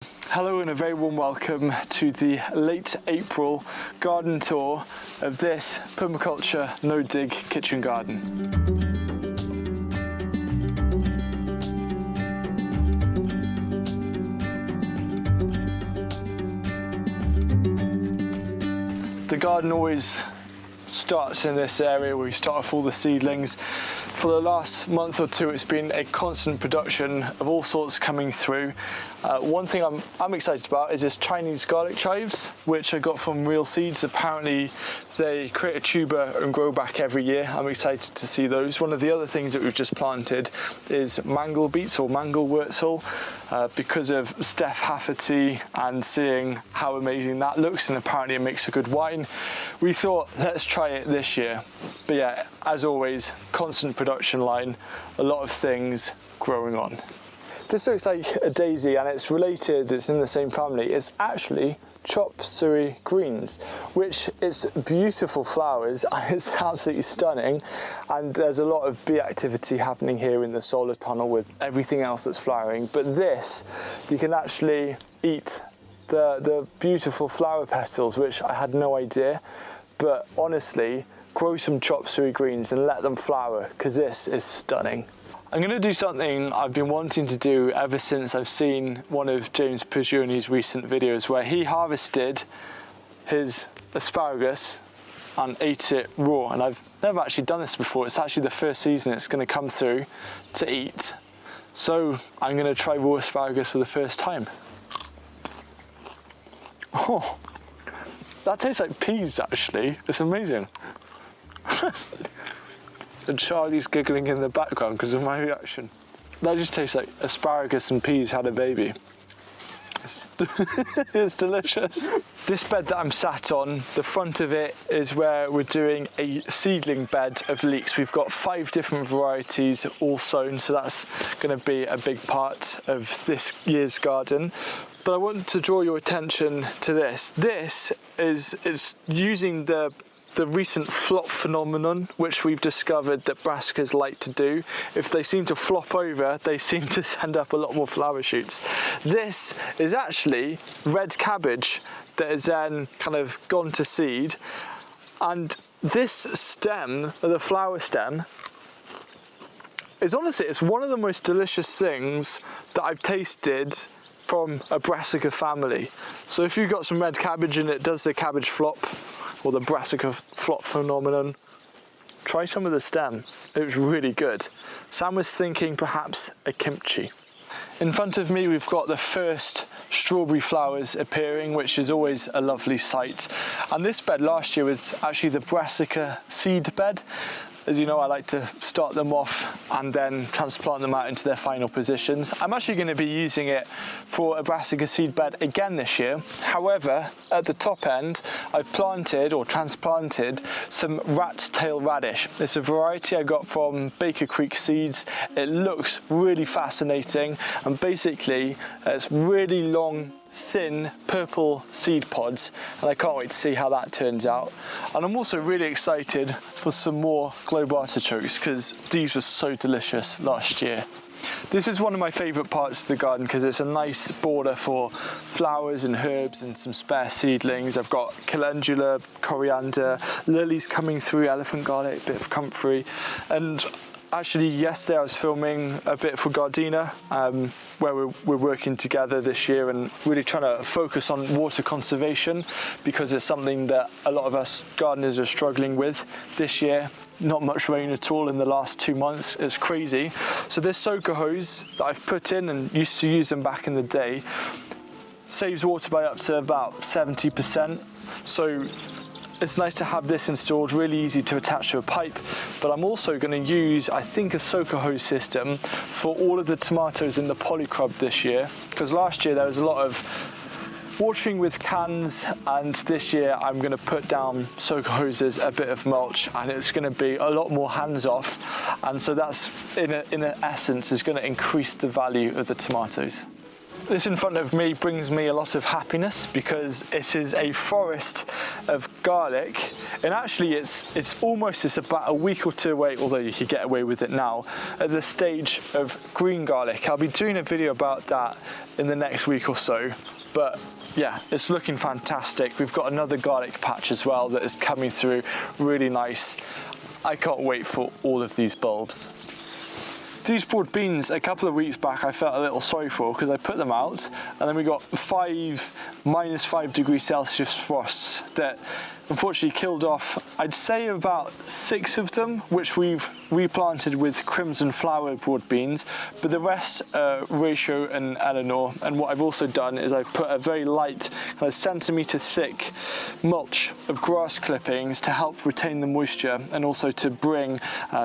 Hello and a very warm welcome to the late April garden tour of this permaculture no-dig kitchen garden. The garden always starts in this area where we start off all the seedlings. For the last month or two, it's been a constant production of all sorts coming through. One thing I'm excited about is this Chinese garlic chives, which I got from Real Seeds. Apparently they create a tuber and grow back every year. I'm excited to see those. One of the other things that we've just planted is mangle beets or mangle wurzel, because of Steph Hafferty and seeing how amazing that looks, and apparently it makes a good wine. We thought, let's try it this year. But yeah, as always, constant production line, a lot of things growing on. This looks like a daisy and it's related, it's in the same family. It's actually chop suey greens, which is beautiful flowers and it's absolutely stunning. And there's a lot of bee activity happening here in the solar tunnel with everything else that's flowering. But this, you can actually eat the beautiful flower petals, which I had no idea. But honestly, grow some chop suey greens and let them flower, because this is stunning. I'm going to do something I've been wanting to do ever since I've seen one of James Paggioni's recent videos where he harvested his asparagus and ate it raw, and I've never actually done this before. It's actually the first season it's going to come through to eat, so I'm going to try raw asparagus for the first time. Oh, that tastes like peas actually, it's amazing. And Charlie's giggling in the background because of my reaction. That just tastes like asparagus and peas had a baby. It's delicious. This bed that I'm sat on, the front of it is where we're doing a seedling bed of leeks. We've got 5 different varieties all sown, so that's going to be a big part of this year's garden. But I want to draw your attention to this. This is using the recent flop phenomenon, which we've discovered that brassicas like to do. If they seem to flop over, they seem to send up a lot more flower shoots. This is actually red cabbage that has then kind of gone to seed. And this stem, the flower stem, is honestly, it's one of the most delicious things that I've tasted from a brassica family. So if you've got some red cabbage and it does the cabbage flop, or the brassica flop phenomenon, try some of the stem. It was really good. Sam was thinking perhaps a kimchi. In front of me we've got the first strawberry flowers appearing, which is always a lovely sight. And this bed last year was actually the brassica seed bed. As you know, I like to start them off and then transplant them out into their final positions. I'm actually going to be using it for a brassica seed bed again this year. However, at the top end, I've planted or transplanted some rat's tail radish. It's a variety I got from Baker Creek Seeds. It looks really fascinating, and basically it's really long, thin purple seed pods, and I can't wait to see how that turns out. And I'm also really excited for some more globe artichokes because these were so delicious last year. This is one of my favourite parts of the garden because it's a nice border for flowers and herbs and some spare seedlings. I've got calendula, coriander, lilies coming through, elephant garlic, a bit of comfrey. And actually yesterday I was filming a bit for Gardena, where we're working together this year and really trying to focus on water conservation, because it's something that a lot of us gardeners are struggling with this year. Not much rain at all in the last 2 months. It's crazy. So this soaker hose that I've put in, and used to use them back in the day, saves water by up to about 70%. So it's nice to have this installed, really easy to attach to a pipe. But I'm also going to use, I think, a soaker hose system for all of the tomatoes in the polycrub this year, because last year there was a lot of watering with cans, and this year I'm going to put down soaker hoses, a bit of mulch, and it's going to be a lot more hands-off, and so that's in essence is going to increase the value of the tomatoes. This in front of me brings me a lot of happiness because it is a forest of garlic, and actually it's about a week or two away, although you could get away with it now, at the stage of green garlic. I'll be doing a video about that in the next week or so, but yeah, it's looking fantastic. We've got another garlic patch as well that is coming through, really nice. I can't wait for all of these bulbs. These broad beans, a couple of weeks back, I felt a little sorry for because I put them out and then we got minus 5 degrees Celsius frosts that unfortunately killed off, I'd say about 6 of them, which we've replanted with crimson flower broad beans, but the rest are Ratio and Eleanor. And what I've also done is I've put a very light, kind of centimetre thick mulch of grass clippings to help retain the moisture and also to bring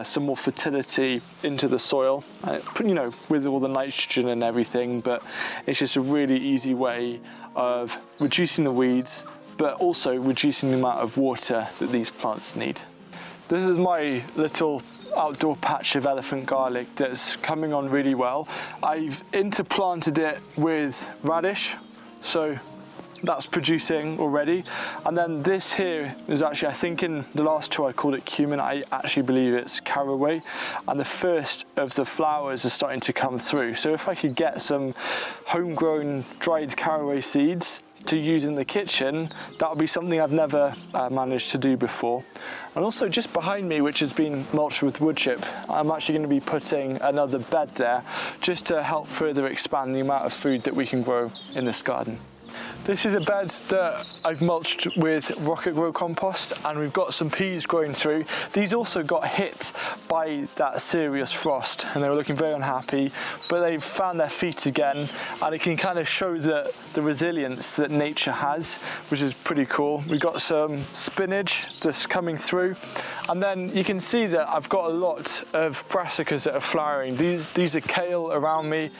some more fertility into the soil, you know, with all the nitrogen and everything. But it's just a really easy way of reducing the weeds, but also reducing the amount of water that these plants need. This is my little outdoor patch of elephant garlic that's coming on really well. I've interplanted it with radish, so that's producing already. And then this here is actually, I think in the last two I called it cumin, I actually believe it's caraway, and the first of the flowers is starting to come through. So if I could get some homegrown dried caraway seeds to use in the kitchen, that would be something I've never managed to do before. And also just behind me, which has been mulched with wood chip, I'm actually going to be putting another bed there just to help further expand the amount of food that we can grow in this garden. This is a bed that I've mulched with Rocket Grow compost, and we've got some peas growing through. These also got hit by that serious frost and they were looking very unhappy, but they've found their feet again, and it can kind of show the resilience that nature has, which is pretty cool. We've got some spinach that's coming through, and then you can see that I've got a lot of brassicas that are flowering. These are kale around me.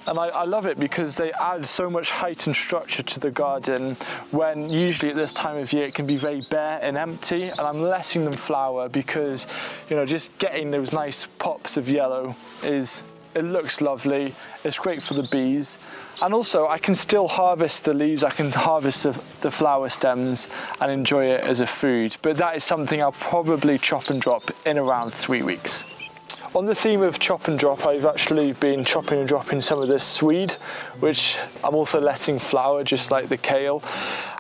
And I love it because they add so much height and structure to the garden when usually at this time of year it can be very bare and empty, and I'm letting them flower because, you know, just getting those nice pops of yellow it looks lovely. It's great for the bees. And also I can still harvest the leaves, I can harvest the flower stems and enjoy it as a food. But that is something I'll probably chop and drop in around 3 weeks. On the theme of chop and drop, I've actually been chopping and dropping some of this swede, which I'm also letting flower just like the kale.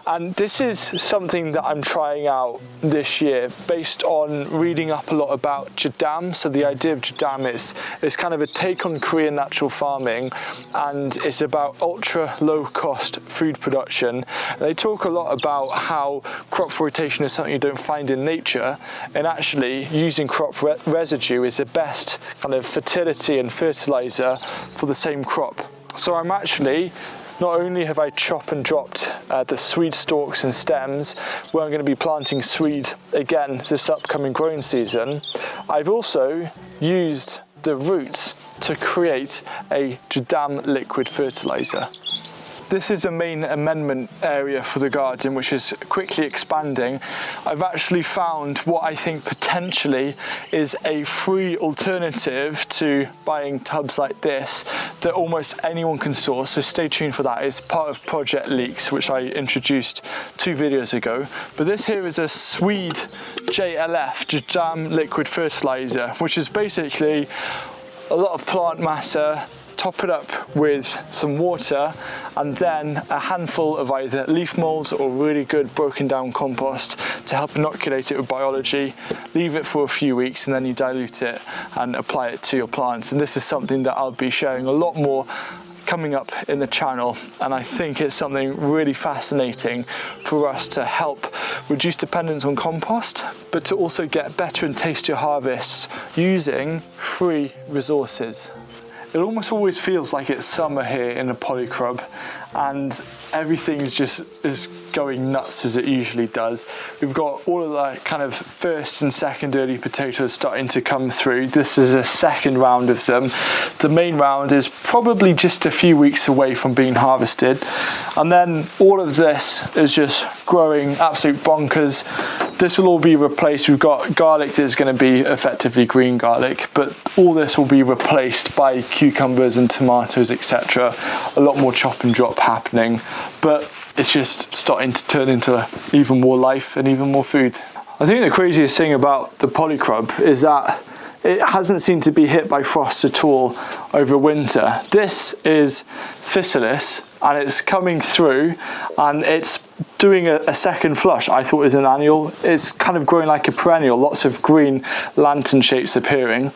And this is something that I'm trying out this year based on reading up a lot about Jadam. So the idea of Jadam is kind of a take on Korean natural farming, and it's about ultra low cost food production. And they talk a lot about how crop rotation is something you don't find in nature, and actually using crop residue is the best kind of fertility and fertilizer for the same crop. So I'm actually, not only have I chopped and dropped the swede stalks and stems, where I'm going to be planting swede again this upcoming growing season, I've also used the roots to create a Jadam liquid fertilizer. This is a main amendment area for the garden, which is quickly expanding. I've actually found what I think potentially is a free alternative to buying tubs like this that almost anyone can source, so stay tuned for that. It's part of Project Leeks, which I introduced 2 videos ago. But this here is a Swede JLF, Jadam liquid fertilizer, which is basically a lot of plant matter, top it up with some water, and then a handful of either leaf molds or really good broken down compost to help inoculate it with biology. Leave it for a few weeks and then you dilute it and apply it to your plants. And this is something that I'll be sharing a lot more coming up in the channel, and I think it's something really fascinating for us to help reduce dependence on compost, but to also get better and tastier harvests using free resources. It almost always feels like it's summer here in the polycrub, and everything is going nuts as it usually does. We've got all of the kind of first and second early potatoes starting to come through. This is a second round of them. The main round is probably just a few weeks away from being harvested, and then all of this is just growing absolute bonkers. This will all be replaced. We've got garlic that's going to be effectively green garlic, but all this will be replaced by cucumbers and tomatoes, etc. A lot more chop and drop happening, but it's just starting to turn into even more life and even more food. I think the craziest thing about the polycrub is that it hasn't seemed to be hit by frost at all over winter. This is physalis, and it's coming through and it's doing a second flush. I thought it was an annual. It's kind of growing like a perennial, lots of green lantern shapes appearing.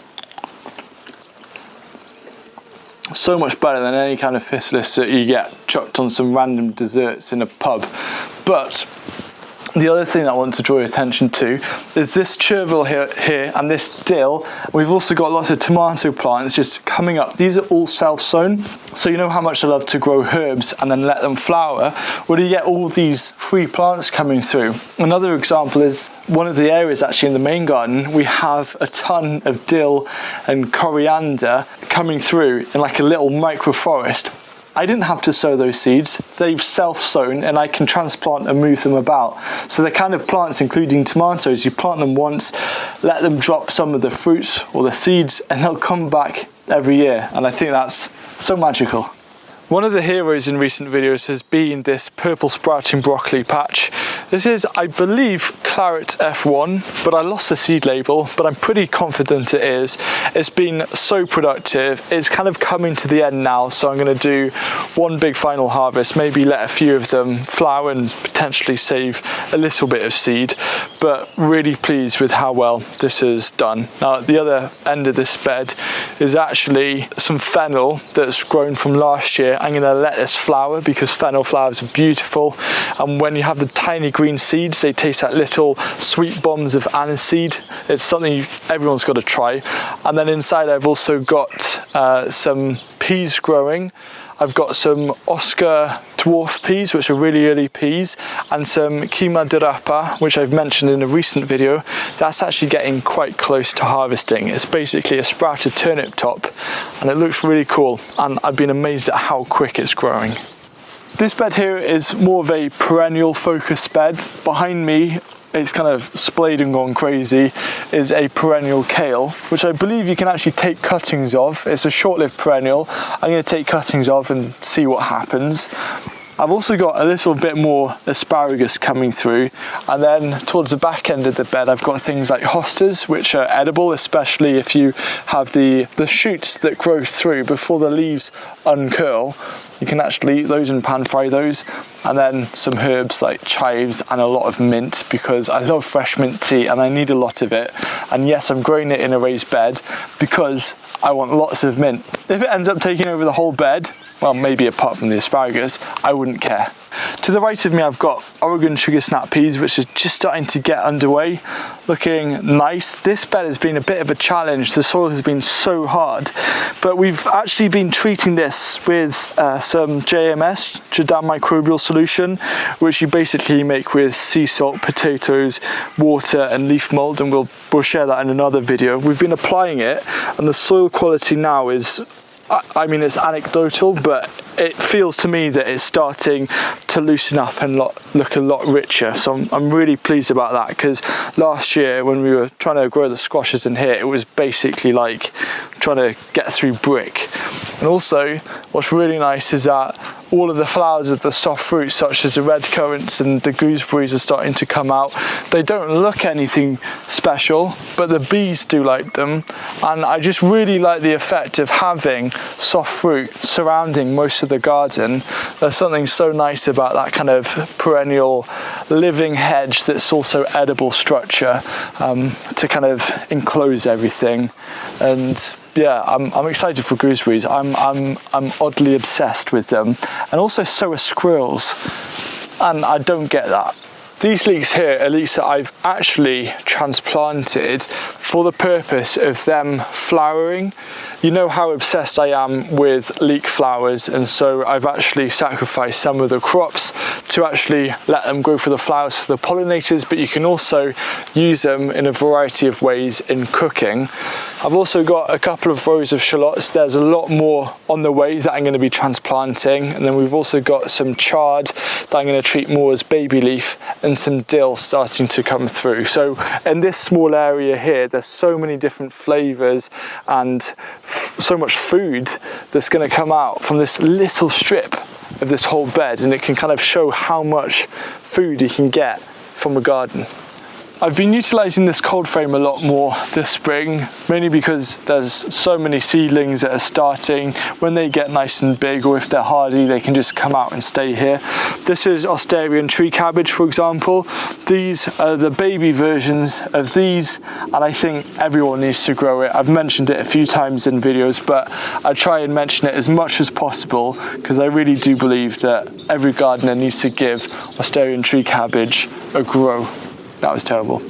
So much better than any kind of physalis that you get chucked on some random desserts in a pub. But the other thing that I want to draw your attention to is this chervil here and this dill. We've also got lots of tomato plants just coming up. These are all self-sown. So you know how much I love to grow herbs and then let them flower. Well, you get all these free plants coming through. Another example is one of the areas actually in the main garden, we have a ton of dill and coriander coming through in like a little micro forest. I didn't have to sow those seeds. They've self-sown and I can transplant and move them about. So they're kind of plants, including tomatoes. You plant them once, let them drop some of the fruits or the seeds, and they'll come back every year. And I think that's so magical. One of the heroes in recent videos has been this purple sprouting broccoli patch. This is, I believe, Claret F1, but I lost the seed label, but I'm pretty confident it is. It's been so productive. It's kind of coming to the end now, so I'm going to do one big final harvest, maybe let a few of them flower and potentially save a little bit of seed, but really pleased with how well this has done. Now, at the other end of this bed is actually some fennel that's grown from last year. I'm going to let this flower because fennel flowers are beautiful, and when you have the tiny green seeds, they taste like little sweet bombs of aniseed. It's something everyone's got to try. And then inside I've also got some peas growing. I've got some Oscar dwarf peas, which are really early peas, and some Quima de Rapa, which I've mentioned in a recent video. That's actually getting quite close to harvesting. It's basically a sprouted turnip top, and it looks really cool, and I've been amazed at how quick it's growing. This bed here is more of a perennial focused bed. Behind me, it's kind of splayed and gone crazy, is a perennial kale, which I believe you can actually take cuttings of. It's a short-lived perennial. I'm going to take cuttings of and see what happens. I've also got a little bit more asparagus coming through, and then towards the back end of the bed I've got things like hostas, which are edible, especially if you have the shoots that grow through before the leaves uncurl. You can actually eat those and pan fry those. And then some herbs like chives and a lot of mint, because I love fresh mint tea and I need a lot of it. And yes, I'm growing it in a raised bed because I want lots of mint. If it ends up taking over the whole bed, well, maybe apart from the asparagus, I wouldn't care. To the right of me, I've got Oregon sugar snap peas, which is just starting to get underway, looking nice. This bed has been a bit of a challenge. The soil has been so hard, but we've actually been treating this with some JMS, Jadam microbial solution, which you basically make with sea salt, potatoes, water and leaf mold, and we'll share that in another video. We've been applying it, and the soil quality now is, I mean, it's anecdotal, but it feels to me that it's starting to loosen up and look a lot richer. So I'm really pleased about that, because last year when we were trying to grow the squashes in here, it was basically like trying to get through brick. And also what's really nice is that all of the flowers of the soft fruits, such as the red currants and the gooseberries, are starting to come out. They don't look anything special, but the bees do like them. And I just really like the effect of having soft fruit surrounding most of the garden. There's something so nice about that kind of perennial living hedge that's also edible structure, to kind of enclose everything. And yeah, I'm excited for gooseberries. I'm oddly obsessed with them, and also so are squirrels, and I don't get that. These leeks here are leeks that I've actually transplanted for the purpose of them flowering. You know how obsessed I am with leek flowers, and so I've actually sacrificed some of the crops to actually let them grow for the flowers for the pollinators, but you can also use them in a variety of ways in cooking. I've also got a couple of rows of shallots. There's a lot more on the way that I'm going to be transplanting, and then we've also got some chard that I'm going to treat more as baby leaf, and some dill starting to come through. So in this small area here, there's so many different flavors and so much food that's going to come out from this little strip of this whole bed, and it can kind of show how much food you can get from a garden. I've been utilising this cold frame a lot more this spring, mainly because there's so many seedlings that are starting. When they get nice and big, or if they're hardy, they can just come out and stay here. This is Australian tree cabbage, for example. These are the baby versions of these, and I think everyone needs to grow it. I've mentioned it a few times in videos, but I try and mention it as much as possible because I really do believe that every gardener needs to give Australian tree cabbage a grow. That was terrible.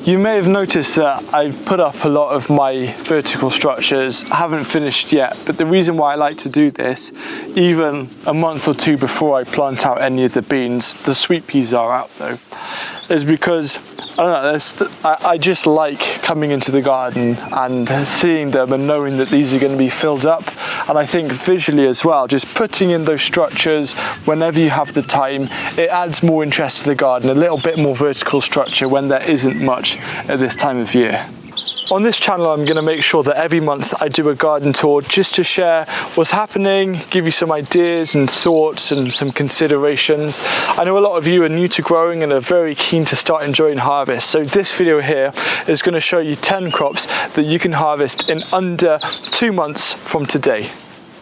You may have noticed that I've put up a lot of my vertical structures. I haven't finished yet, but the reason why I like to do this, even a month or two before I plant out any of the beans, the sweet peas are out though, is because I don't know, I just like coming into the garden and seeing them and knowing that these are going to be filled up. And I think visually as well, just putting in those structures whenever you have the time, it adds more interest to the garden, a little bit more vertical structure when there isn't much at this time of year. On this channel, I'm going to make sure that every month I do a garden tour just to share what's happening, give you some ideas and thoughts and some considerations. I know a lot of you are new to growing and are very keen to start enjoying harvest. So this video here is going to show you 10 crops that you can harvest in under 2 months from today.